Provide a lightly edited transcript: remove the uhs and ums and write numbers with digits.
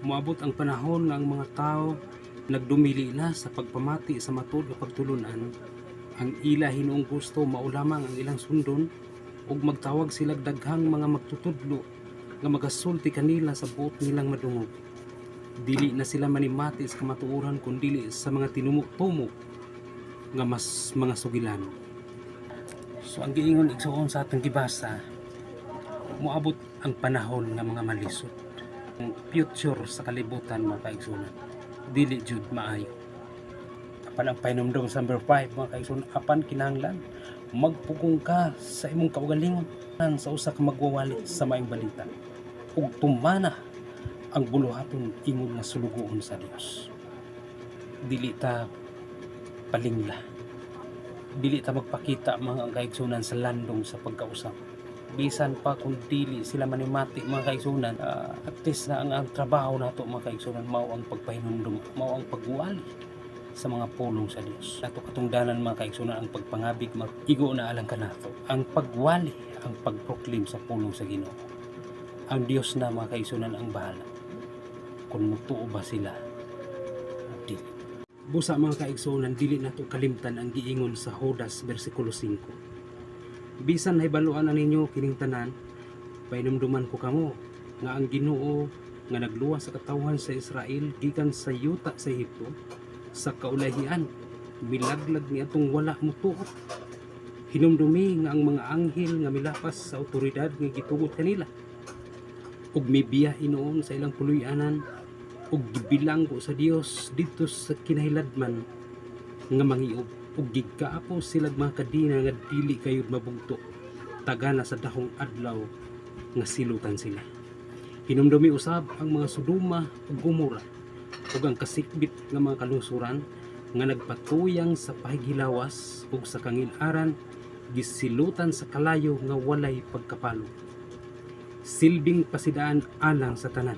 Moabot ang panahon nga ang mga tao nagdumili na sa pagpamati sa matud nga pagtulunan. Ang ila hinuong gusto mao lamang ang ilang sundon ug magtawag sila daghang mga magtutudlo nga magasulti kanila sa buot nilang madungog. Dili na sila manimati sa kamatuoran kundi sa mga tinumo-tumo nga mas mga sugilan. So ang giingon igsoon sa atong gibasa, moabot ang panahon nga mga malisod. Ang future sa kalibutan mga kaigsunan, dili jud maayo. Apan ang pahinumdom sa number 5 mga kaigsunan, apan kinahanglan magpugong ka sa imong kaugalingon sa usa ka magwawali sa maayong balita ug tumana ang buluhaton ingon nga sulugoon sa Dios. Dili ta palingla, dili ta magpakita mga kaigsunan sa landong sa pagkausap. Bisan pa kung dili sila manimati mga kaigsunan, at least na ang trabaho nato mga kaigsunan mao ang pagpahinumdum, mao ang pagwali sa mga pulong sa Dios. Nato katungdanan mga kaigsunan ang pagpangabig, mag-igo na alang kanato ang pagwali, ang pagproklim sa pulong sa Ginoo. Ang Dios na mga kaigsunan ang bahala kung magtuo ba sila o dili. Busa mga kaigsunan, dili nato kalimtan ang giingon sa Judas versikulo 5. Bisan nahibaluan na ninyo kining tanan, painumduman ko kamo nga ang Ginoo nga nagluwas sa katawhan sa Israel gikan sa yuta sa Ehipto sa kaulahian, milaglag ni atong wala mutuot. Hinumdumi nga ang mga anghel nga milapas sa awtoridad nga gitugot kanila ug mibiya inoon sa ilang puloy-anan ug gibilanggo sa Dios dito sa kinahiladman nga mangiog ug gigkaapo sila mga kadina nga dili kayud mabugto tagana sa dahong adlaw nga silutan sila. Hinumdumi usab ang mga Sodoma ug Gomora ug ang kasikbit nga mga kalungsuran nga nagpatuyang sa pahigilawas ug sa kangil-aran gisilutan sa kalayo nga walay pagkapalo. Silbing pasidaan alang sa tanan.